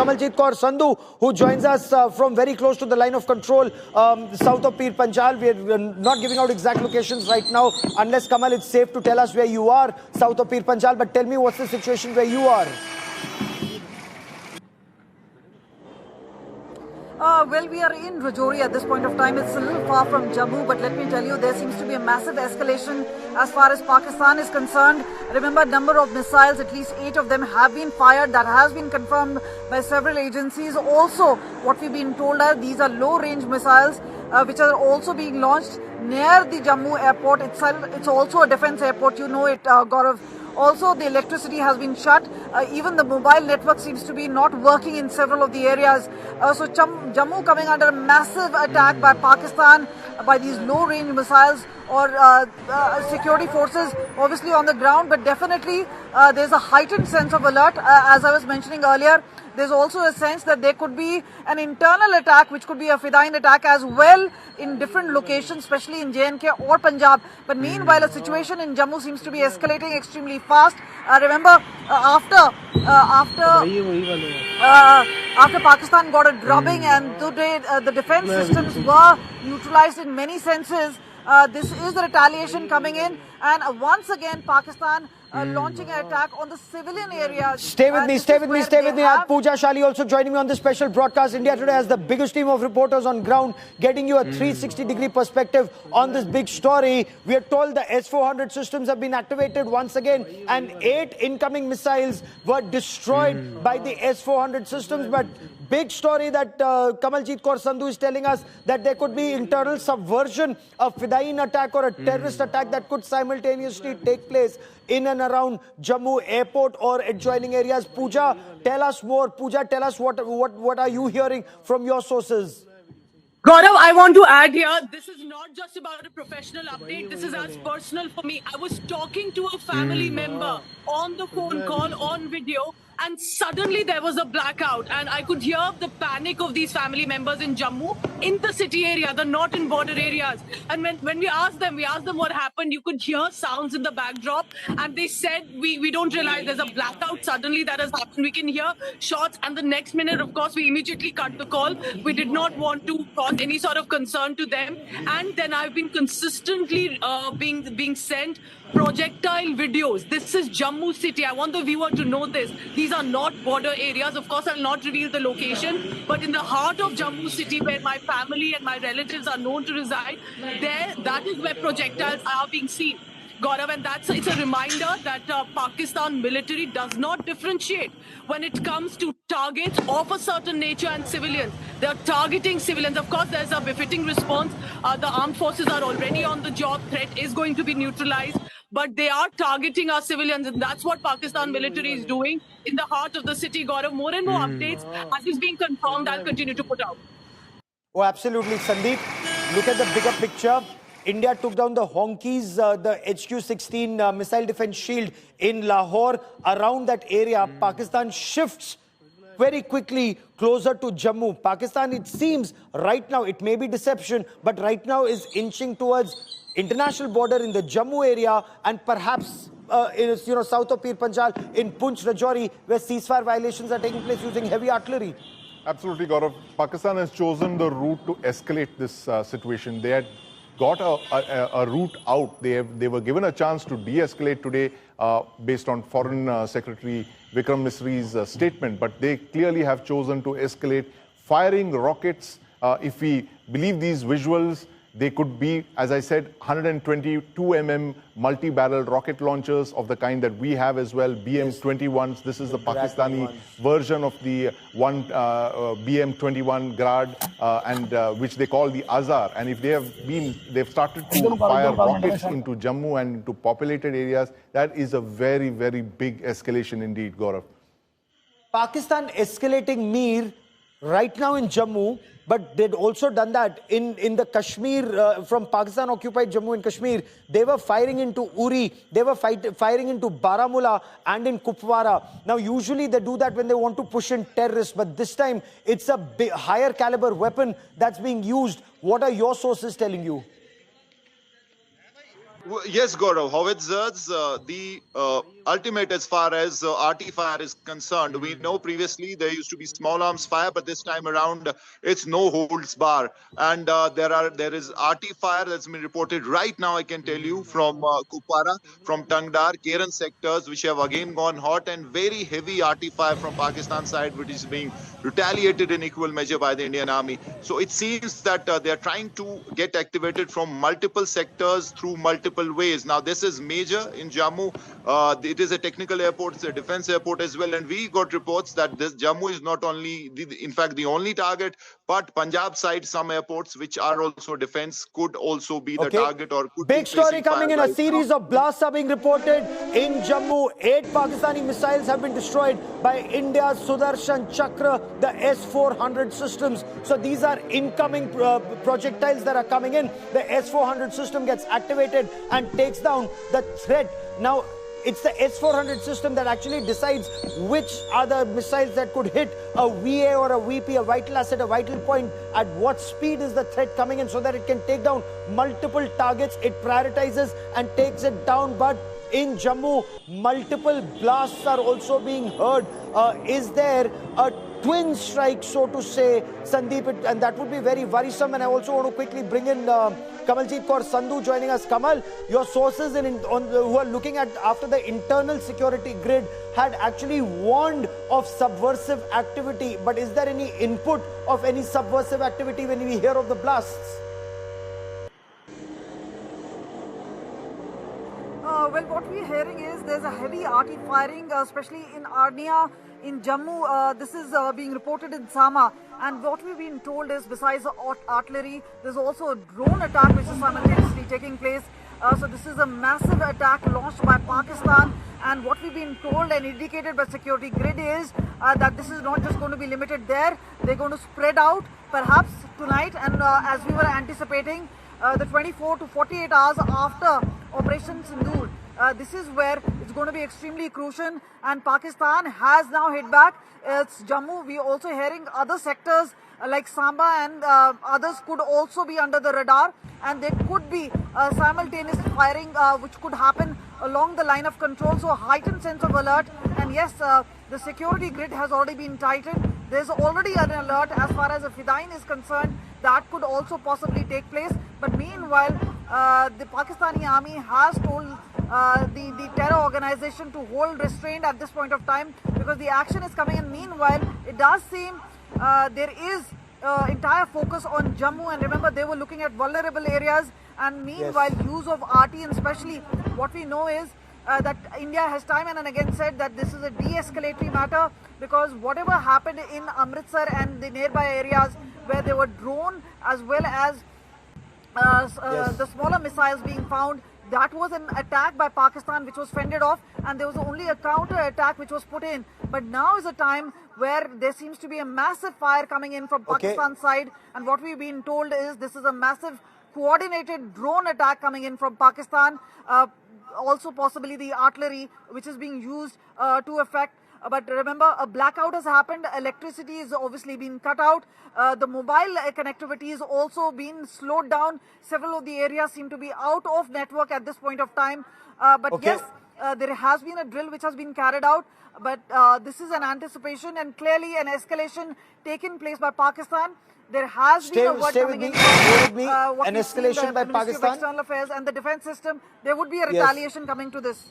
Kamaljeet Kaur Sandhu, who joins us from very close to the line of control, south of Pir Panjal. We're not giving out exact locations right now, unless Kamal, it's safe to tell us where you are, south of Pir Panjal. But tell me, what's the situation where you are? Well, we are in Rajouri at this point of time. It's a little far from Jammu, but let me tell you, there seems to be a massive escalation as far as Pakistan is concerned. Remember, number of missiles, at least 8 of them have been fired. That has been confirmed by several agencies. Also, what we've been told are these are low-range missiles, which are also being launched near the Jammu airport itself. It's also a defense airport, you know it, Gaurav. Also, the electricity has been shut. Even the mobile network seems to be not working in several of the areas. So Jammu coming under a massive attack by Pakistan, by these low-range missiles or security forces, obviously on the ground. But definitely, there's a heightened sense of alert. As I was mentioning earlier, there's also a sense that there could be an internal attack, which could be a Fedayeen attack as well in different locations, especially in J&K or Punjab. But meanwhile, the situation in Jammu seems to be escalating extremely fast. Remember, after Pakistan got a drubbing and today the defense systems were neutralized in many senses, this is the retaliation coming in, and once again Pakistan launching an attack on the civilian areas. Stay with me. I have Pooja Shali also joining me on this special broadcast. India Today has the biggest team of reporters on ground, getting you a 360-degree perspective on this big story. We are told the S-400 systems have been activated once again, and 8 incoming missiles were destroyed by the S-400 systems. But big story that Kamaljeet Kaur Sandhu is telling us, that there could be internal subversion, a Fedayeen attack or a terrorist attack that could simultaneously take place in and around Jammu airport or adjoining areas. Pooja, tell us more. Pooja, tell us what are you hearing from your sources? Gaurav, I want to add here, this is not just about a professional update. This is as personal for me. I was talking to a family member on the phone call, on video, and suddenly there was a blackout. And I could hear the panic of these family members in Jammu, in the city area, the not in border areas. And when we asked them what happened, you could hear sounds in the backdrop. And they said, we don't realize there's a blackout suddenly that has happened. We can hear shots. And the next minute, of course, we immediately cut the call. We did not want to cause any sort of concern to them. And then I've been consistently being sent projectile videos. This is Jammu city. I want the viewer to know this. These are not border areas. Of course, I'll not reveal the location, but in the heart of Jammu city, where my family and my relatives are known to reside, that is where projectiles are being seen. Gaurav, and it's a reminder that Pakistan military does not differentiate when it comes to targets of a certain nature and civilians. They're targeting civilians. Of course, there's a befitting response. The armed forces are already on the job. Threat is going to be neutralized. But they are targeting our civilians, and that's what Pakistan military is doing in the heart of the city. Gaurav, more and more updates as is being confirmed, I'll continue to put out. Oh, absolutely, Sandeep. Look at the bigger picture. India took down the Honkies, the HQ-16 missile defense shield in Lahore. Around that area, Pakistan shifts very quickly closer to Jammu. Pakistan, it seems, right now, it may be deception, but right now is inching towards international border in the Jammu area and perhaps south of Pir Panjal in Poonch, Rajouri, where ceasefire violations are taking place using heavy artillery. Absolutely, Gaurav. Pakistan has chosen the route to escalate this situation. They had got a route out. They were given a chance to de-escalate today based on Foreign Secretary Vikram Misri's statement, but they clearly have chosen to escalate, firing rockets. If we believe these visuals, they could be, as I said, 122 mm multi-barrel rocket launchers of the kind that we have as well, BM-21s. This is the Pakistani version of the one BM-21 Grad, and which they call the Azar. And if they've started to fire rockets into Jammu and into populated areas, that is a very, very big escalation indeed, Gaurav. Pakistan escalating Mir right now in Jammu, but they'd also done that in the Kashmir, from Pakistan-occupied Jammu and Kashmir. They were firing into Uri, they were firing into Baramulla and in Kupwara. Now, usually they do that when they want to push in terrorists, but this time it's a higher caliber weapon that's being used. What are your sources telling you? Yes, Gaurav. Howitzers, the ultimate as far as RT fire is concerned. We know previously there used to be small arms fire, but this time around it's no holds bar. And there is RT fire that's been reported right now. I can tell you from Kupwara, from Tangdar, Keren sectors, which have again gone hot, and very heavy RT fire from Pakistan side, which is being retaliated in equal measure by the Indian Army. So it seems that they are trying to get activated from multiple sectors through multiple ways. Now, this is major in Jammu. It is a technical airport, it's a defense airport as well. And we got reports that this Jammu is not only, in fact, the only target, but Punjab side, some airports which are also defense could also be the target or could Big be story facing coming in. fire A right series now. of blasts are being reported in Jammu. 8 Pakistani missiles have been destroyed by India's Sudarshan Chakra, the S-400 systems. So these are incoming projectiles that are coming in. The S-400 system gets activated and takes down the threat. Now, it's the S-400 system that actually decides which are the missiles that could hit a VA or a VP, a vital asset, a vital point, at what speed is the threat coming in so that it can take down multiple targets. It prioritizes and takes it down. But in Jammu, multiple blasts are also being heard. Is there a twin strike, so to say, Sandeep? And that would be very worrisome. And I also want to quickly bring in Kamaljeet Kaur Sandhu joining us. Kamal, your sources who are looking at after the internal security grid had actually warned of subversive activity. But is there any input of any subversive activity when we hear of the blasts? Well, what we're hearing is there's a heavy RT firing, especially in Arnia, in Jammu. This is being reported in Sama. And what we've been told is, besides the artillery, there's also a drone attack which is simultaneously taking place. So this is a massive attack launched by Pakistan. And what we've been told and indicated by security grid is that this is not just going to be limited there. They're going to spread out perhaps tonight. And as we were anticipating, the 24 to 48 hours after Operation Sindoor, this is where it's going to be extremely crucial, and Pakistan has now hit back. It's Jammu. We're also hearing other sectors like Samba and others could also be under the radar, and there could be simultaneous firing which could happen along the line of control. So heightened sense of alert, and yes, the security grid has already been tightened. There's already an alert as far as the Fidain is concerned. That could also possibly take place. But meanwhile, the Pakistani army has told the terror organization to hold restraint at this point of time because the action is coming in. Meanwhile, it does seem there is entire focus on Jammu, and remember they were looking at vulnerable areas, and meanwhile use of RT, and especially what we know is that India has time and again said that this is a de-escalatory matter because whatever happened in Amritsar and the nearby areas where they were drone as well as the smaller missiles being found, that was an attack by Pakistan which was fended off, and there was only a counter attack which was put in. But now is a time where there seems to be a massive fire coming in from Pakistan side, and what we've been told is this is a massive coordinated drone attack coming in from Pakistan. Also possibly the artillery which is being used to effect. But remember, a blackout has happened. Electricity is obviously been cut out. The mobile connectivity is also been slowed down. Several of the areas seem to be out of network at this point of time. But yes, there has been a drill which has been carried out. But this is an anticipation and clearly an escalation taken place by Pakistan. There has been a word coming in. An escalation by Ministry of Pakistan. External Affairs and the defense system. There would be a retaliation coming to this.